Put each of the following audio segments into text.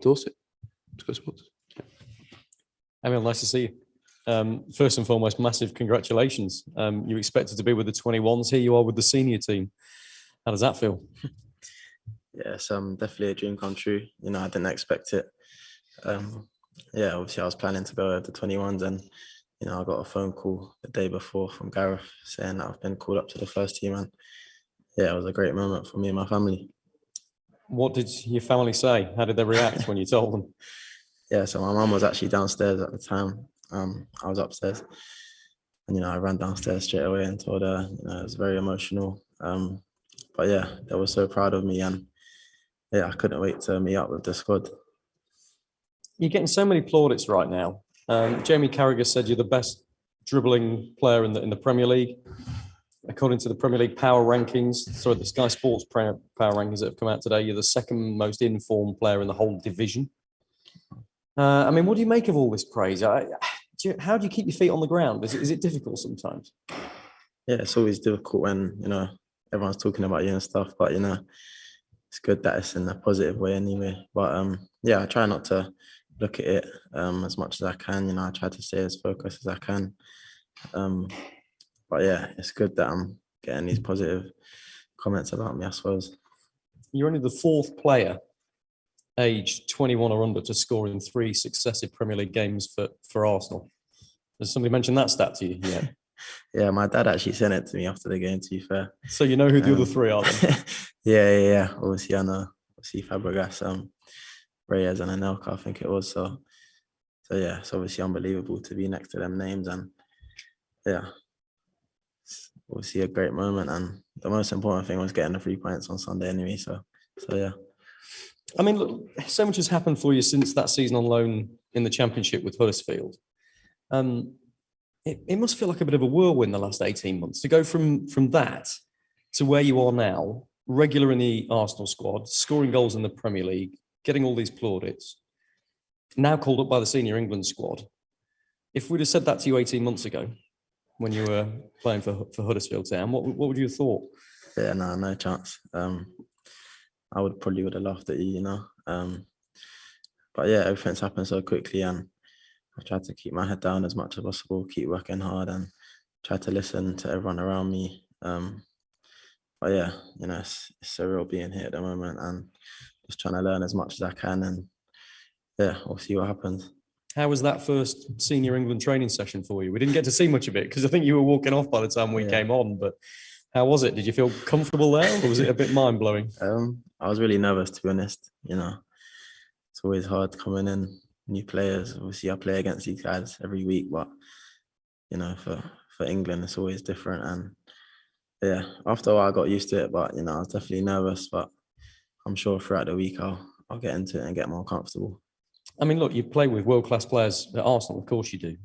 Dorset. Sky Sports. Emile, nice to see you. First and foremost, massive congratulations. You expected to be with the 21s. Here you are with the senior team. How does that feel? Yeah, it's definitely a dream come true. You know, I didn't expect it. Obviously I was planning to go with the 21s, and you know, I got a phone call the day before from Gareth saying that I've been called up to the first team, and yeah, it was a great moment for me and my family. What did your family say? How did they react when you told them? Yeah, so my mum was actually downstairs at the time. I was upstairs, and you know, I ran downstairs straight away and told her. You know, it was very emotional. But yeah, they were so proud of me, and yeah, I couldn't wait to meet up with the squad. You're getting so many plaudits right now. Jamie Carragher said you're the best dribbling player in the Premier League, according to the Premier League power rankings. Sorry, the Sky Sports power rankings that have come out today. You're the second most informed player in the whole division. I mean, what do you make of all this praise? How do you keep your feet on the ground? Is it difficult sometimes? Yeah, it's always difficult when, you know, everyone's talking about you and stuff, but you know, it's good that it's in a positive way anyway. But yeah, I try not to look at it as much as I can. You know, I try to stay as focused as I can. But yeah, it's good that I'm getting these positive comments about me, I suppose. You're only the fourth player aged 21 or under to score in 3 successive Premier League games for Arsenal. Has somebody mentioned that stat to you yet? Yeah, my dad actually sent it to me after the game, to be fair. So you know who the other 3 are then? Yeah. Obviously, I know. Obviously, Fabregas, Reyes and Anelka, I think it was. So yeah, it's obviously unbelievable to be next to them names. And yeah, it's obviously a great moment. And the most important thing was getting the 3 points on Sunday anyway. So yeah. I mean, look, so much has happened for you since that season on loan in the Championship with Huddersfield. It must feel like a bit of a whirlwind the last 18 months to go from that to where you are now, regular in the Arsenal squad, scoring goals in the Premier League, getting all these plaudits, now called up by the senior England squad. If we'd have said that to you 18 months ago when you were playing for Huddersfield Town, what would you have thought? Yeah, no chance. I would have laughed at you, you know. But yeah, everything's happened so quickly, and I've tried to keep my head down as much as possible, keep working hard, and try to listen to everyone around me. But yeah, you know, it's surreal being here at the moment, and just trying to learn as much as I can, and yeah, we'll see what happens. How was that first senior England training session for you? We didn't get to see much of it because I think you were walking off by the time we came on, but how was it? Did you feel comfortable there, or was it a bit mind-blowing? I was really nervous, to be honest. You know, it's always hard coming in, new players. Obviously, I play against these guys every week, but you know, for England, it's always different. And yeah, after a while, I got used to it, but you know, I was definitely nervous. But I'm sure throughout the week, I'll get into it and get more comfortable. I mean, look, you play with world-class players at Arsenal, of course you do.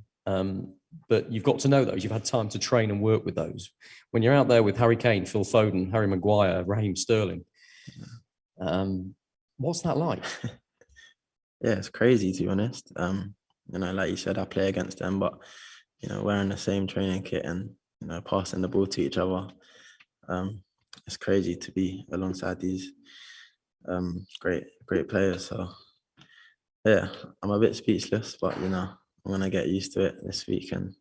But you've got to know those. You've had time to train and work with those. When you're out there with Harry Kane, Phil Foden, Harry Maguire, Raheem Sterling, what's that like? Yeah, it's crazy, to be honest. You know, like you said, I play against them, but you know, wearing the same training kit and you know, passing the ball to each other, it's crazy to be alongside these great players. So yeah, I'm a bit speechless, but you know, I'm gonna get used to it this week, and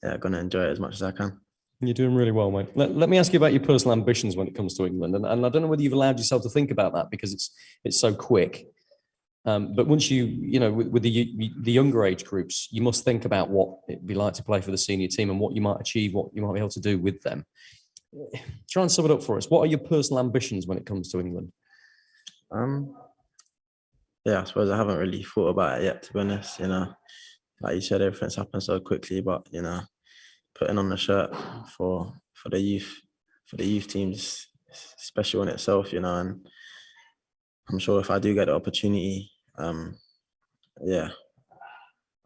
yeah, gonna enjoy it as much as I can. You're doing really well, mate. Let me ask you about your personal ambitions when it comes to England, and I don't know whether you've allowed yourself to think about that because it's so quick. But once you know, with the younger age groups, you must think about what it'd be like to play for the senior team and what you might achieve, what you might be able to do with them. Try and sum it up for us. What are your personal ambitions when it comes to England? Yeah, I suppose I haven't really thought about it yet, to be honest. You know, like you said, everything's happened so quickly, but you know, putting on the shirt for the youth teams special in itself, you know, and I'm sure if I do get the opportunity, yeah,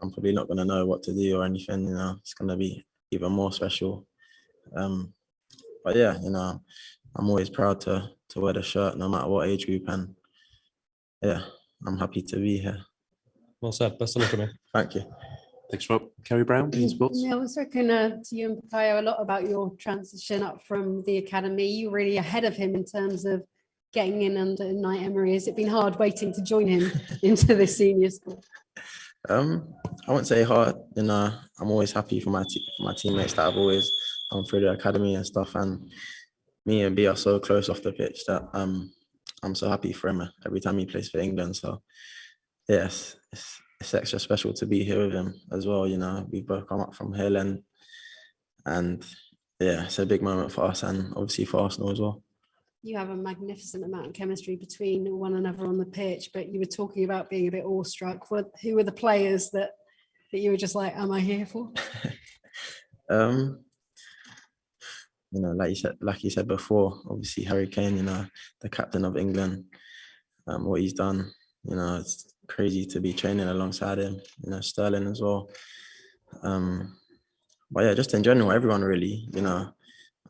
I'm probably not going to know what to do or anything, you know, it's going to be even more special. But yeah, you know, I'm always proud to wear the shirt no matter what age group, and yeah, I'm happy to be here. Well said. Best of luck, mate. Thank you. Thanks, Rob. Kerry Brown, Bein Sports. Yeah, I was talking to you and Pakayo a lot about your transition up from the academy. You were really ahead of him in terms of getting in under Unai Emery? Has it been hard waiting to join him into the senior squad? I wouldn't say hard. I'm always happy for my teammates that I've always gone through the academy and stuff. And me and B are so close off the pitch that I'm so happy for him every time he plays for England. So yes, it's extra special to be here with him as well. We both come up from Hill and yeah, it's a big moment for us and obviously for Arsenal as well. You have a magnificent amount of chemistry between one another on the pitch, but you were talking about being a bit awestruck. Who were the players that you were just like, am I here for? Like you said before, obviously Harry Kane, the captain of England, what he's done, it's crazy to be training alongside him, Sterling as well. But yeah, just in general, everyone really,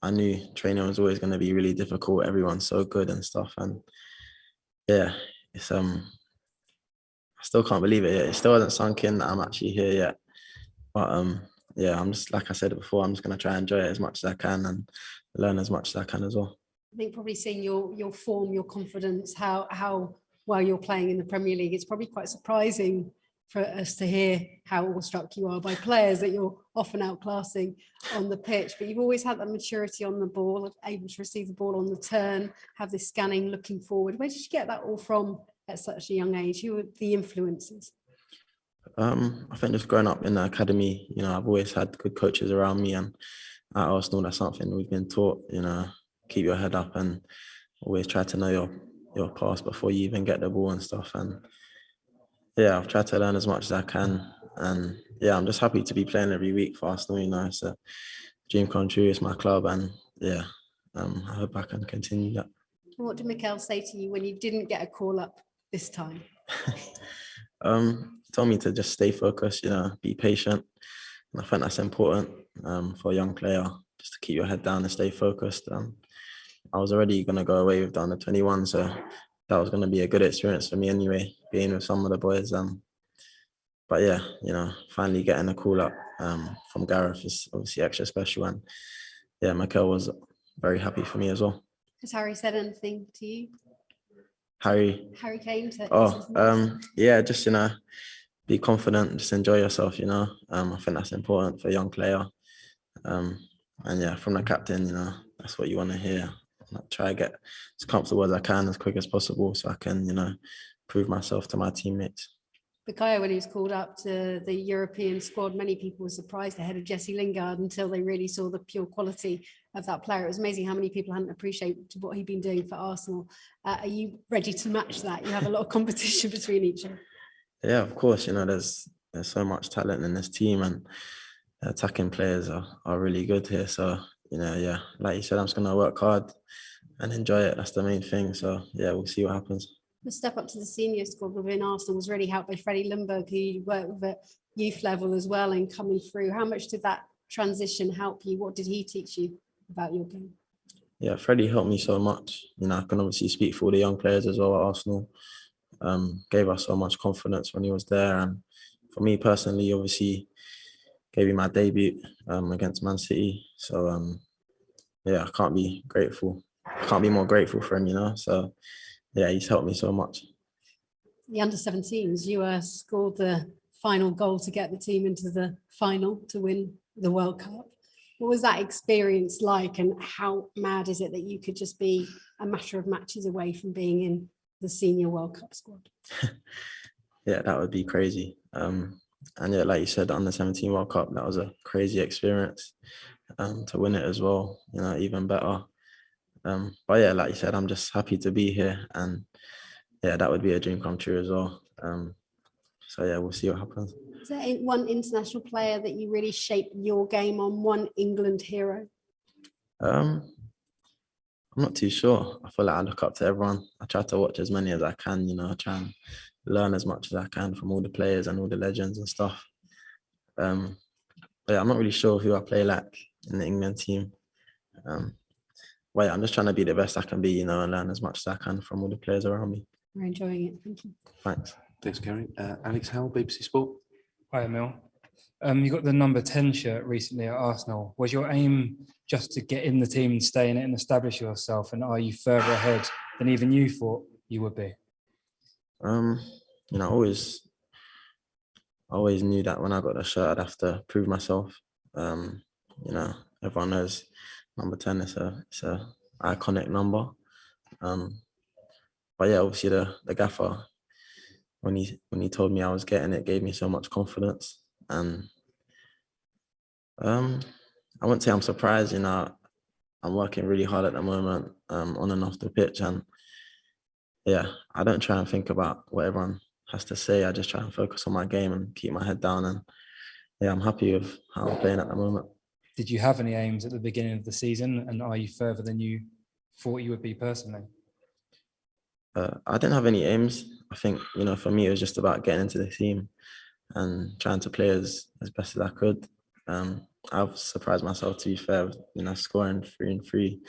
I knew training was always going to be really difficult. Everyone's so good and stuff. And yeah, it's I still can't believe it yet. It still hasn't sunk in that I'm actually here yet. But yeah, I'm just, like I said before, I'm just going to try and enjoy it as much as I can and learn as much as I can as well. I think probably seeing your form, your confidence, how well you're playing in the Premier League, it's probably quite surprising for us to hear how awestruck you are by players that you're often outclassing on the pitch. But you've always had that maturity on the ball, able to receive the ball on the turn, have this scanning, looking forward. Where did you get that all from at such a young age? Who were the influences? I think just growing up in the academy, I've always had good coaches around me, and at Arsenal, that's something we've been taught, keep your head up and always try to know your past before you even get the ball and stuff. And yeah, I've tried to learn as much as I can. And yeah, I'm just happy to be playing every week for Arsenal. It's a dream come true. It's my club. And yeah, I hope I can continue that. What did Mikel say to you when you didn't get a call up this time? Told me to just stay focused, be patient. And I think that's important for a young player, just to keep your head down and stay focused. I was already going to go away with the under-21, so that was going to be a good experience for me anyway, being with some of the boys. But yeah, finally getting a call up from Gareth is obviously extra special. And yeah, Mikel was very happy for me as well. Has Harry said anything to you? Harry Kane? Yeah, just, be confident, just enjoy yourself, I think that's important for a young player. And yeah, from the captain, that's what you want to hear. Try to get as comfortable as I can, as quick as possible, so I can, prove myself to my teammates. Bukayo, when he was called up to the European squad, many people were surprised ahead of Jesse Lingard until they really saw the pure quality of that player. It was amazing how many people hadn't appreciated what he'd been doing for Arsenal. Are you ready to match that? You have a lot of competition between each other. Yeah, of course. There's so much talent in this team, and attacking players are really good here. So, yeah, like you said, I'm just going to work hard and enjoy it. That's the main thing. So, yeah, we'll see what happens. The step up to the senior squad within Arsenal was really helped by Freddie Ljungberg, who you worked with at youth level as well and coming through. How much did that transition help you? What did he teach you about your game? Yeah, Freddie helped me so much. I can obviously speak for all the young players as well at Arsenal. Gave us so much confidence when he was there. And for me personally, obviously, gave me my debut against Man City. So, yeah, I can't be more grateful for him, So, yeah, he's helped me so much. The under-17s, you scored the final goal to get the team into the final to win the World Cup. What was that experience like, and how mad is it that you could just be a matter of matches away from being in the senior World Cup squad? Yeah, that would be crazy. And yeah, like you said, the under-17 World Cup, that was a crazy experience. To win it as well, even better. But yeah, like you said, I'm just happy to be here, and yeah, that would be a dream come true as well. So yeah, we'll see what happens. Is there one international player that you really shaped your game on, one England hero? I'm not too sure. I feel like I look up to everyone. I try to watch as many as I can, I try and learn as much as I can from all the players and all the legends and stuff. But yeah, I'm not really sure who I play like in the England team. Well, yeah, I'm just trying to be the best I can be, and learn as much as I can from all the players around me. We're enjoying it. Thank you. Thanks. Thanks, Kerry. Alex Howell, BBC Sport. Hi, Emile. You got the number 10 shirt recently at Arsenal. Was your aim just to get in the team and stay in it and establish yourself? And are you further ahead than even you thought you would be? You know, I always knew that when I got the shirt, I'd have to prove myself. You know, everyone knows number 10 is a iconic number. But yeah, obviously the gaffer, when he told me I was getting it, gave me so much confidence. And I wouldn't say I'm surprised. You know, I'm working really hard at the moment, on and off the pitch, and yeah, I don't try and think about what everyone has to say. I just try and focus on my game and keep my head down. And yeah, I'm happy with how I'm playing at the moment. Did you have any aims at the beginning of the season, and are you further than you thought you would be personally? I didn't have any aims. I think, you know, for me, it was just about getting into the team and trying to play as best as I could. I've surprised myself, to be fair, you know, scoring 3 and 3.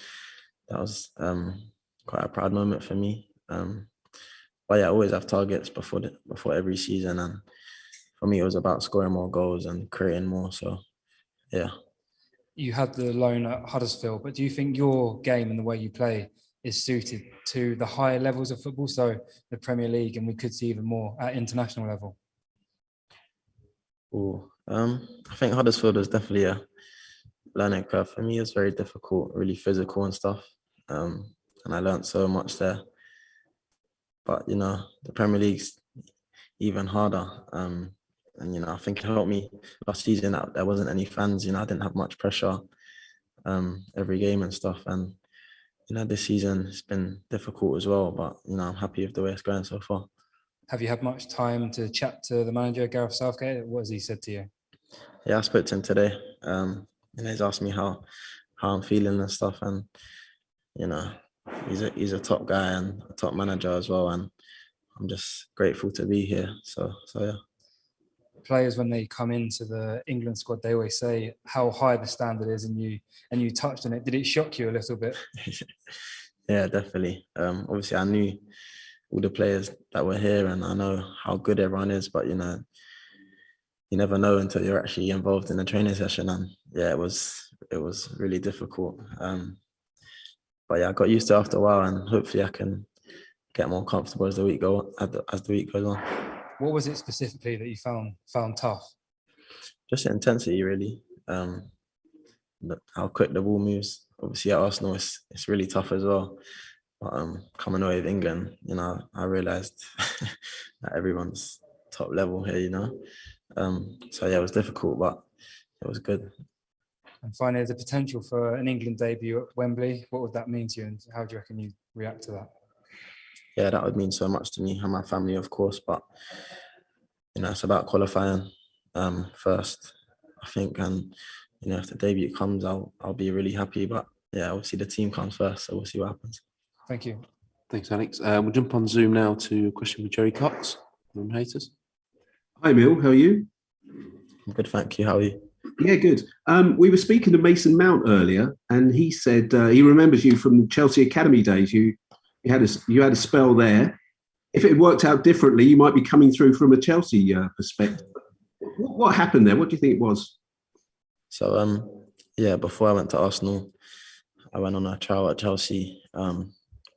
That was quite a proud moment for me. But yeah, I always have targets before every season, and for me, it was about scoring more goals and creating more. So yeah. You had the loan at Huddersfield, but do you think your game and the way you play is suited to the higher levels of football, so the Premier League, and we could see even more at international level? I think Huddersfield was definitely a learning curve for me. It was very difficult, really physical and stuff, and I learned so much there. But you know, the Premier League's even harder, and you know, I think it helped me last season that there wasn't any fans. You know, I didn't have much pressure every game and stuff, and you know, this season it's been difficult as well. But you know, I'm happy with the way it's going so far. Have you had much time to chat to the manager, Gareth Southgate? What has he said to you? Yeah, I spoke to him today. And he's asked me how I'm feeling and stuff, and you know, he's a top guy and a top manager as well, and I'm just grateful to be here. So yeah. Players, when they come into the England squad, they always say how high the standard is, and you touched on it. Did it shock you a little bit? Yeah, definitely. Obviously, I knew all the players that were here, and I know how good everyone is. But you know, you never know until you're actually involved in a training session. And yeah, it was really difficult. But yeah, I got used to it after a while, and hopefully, I can get more comfortable as the week goes on. What was it specifically that you found tough? Just the intensity, really. How quick the ball moves. Obviously, at Arsenal, it's really tough as well. But coming away with England, you know, I realised that everyone's top level here, you know. So yeah, it was difficult, but it was good. And finally, the potential for an England debut at Wembley. What would that mean to you, and how do you reckon you react to that? Yeah, that would mean so much to me and my family, of course. But you know, it's about qualifying first, I think, and you know, if the debut comes, I'll be really happy. But yeah, obviously the team comes first, so we'll see what happens. Thank you. Thanks, Alex. We'll jump on Zoom now to a question from Jerry Cox from Haters. Hi, Emile. How are you? I'm good, thank you. How are you? Yeah, good. We were speaking to Mason Mount earlier, and he said he remembers you from the Chelsea Academy days. You had a spell there. If it had worked out differently, you might be coming through from a Chelsea perspective. What happened there? What do you think it was? So yeah, before I went to Arsenal, I went on a trial at Chelsea,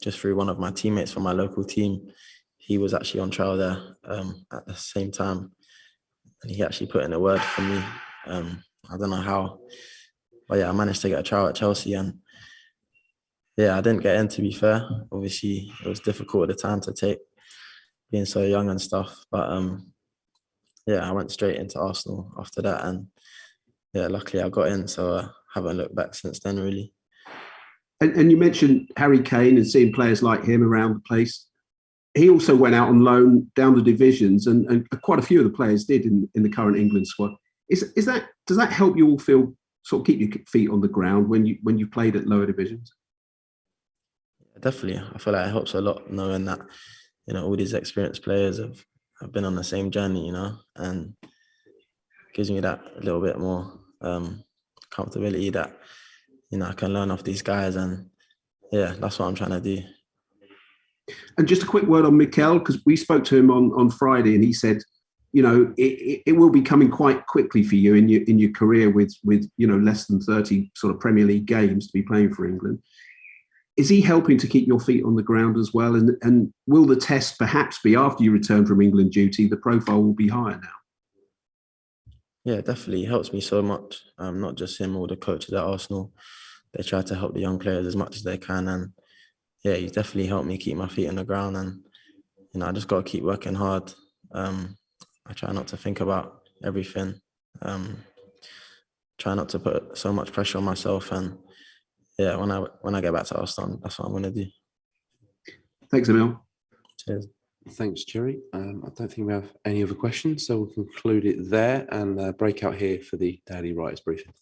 just through one of my teammates from my local team. He was actually on trial there at the same time, and he actually put in a word for me. I don't know how, but yeah, I managed to get a trial at Chelsea, and yeah, I didn't get in, to be fair. Obviously, it was difficult at the time to take, being so young and stuff. But yeah, I went straight into Arsenal after that, and yeah, luckily I got in. So I haven't looked back since then, really. And you mentioned Harry Kane and seeing players like him around the place. He also went out on loan down the divisions, and quite a few of the players did in the current England squad. Does that help you all feel, sort of keep your feet on the ground when you played at lower divisions? Definitely, I feel like it helps a lot knowing that, you know, all these experienced players have been on the same journey, you know, and gives me that a little bit more comfortability that, you know, I can learn off these guys, and yeah, that's what I'm trying to do. And just a quick word on Mikel, because we spoke to him on Friday, and he said, you know, it will be coming quite quickly for you in your career with you know, less than 30 sort of Premier League games to be playing for England. Is he helping to keep your feet on the ground as well? And will the test perhaps be after you return from England duty? The profile will be higher now. Yeah, definitely. He helps me so much. Not just him or the coaches at Arsenal. They try to help the young players as much as they can. And yeah, he's definitely helped me keep my feet on the ground. And, I just got to keep working hard. I try not to think about everything. Try not to put so much pressure on myself. And yeah, when I get back to Arsenal, that's what I'm going to do. Thanks, Emile. Cheers. Thanks, Jerry. I don't think we have any other questions, so we'll conclude it there and break out here for the Daily Writers briefing.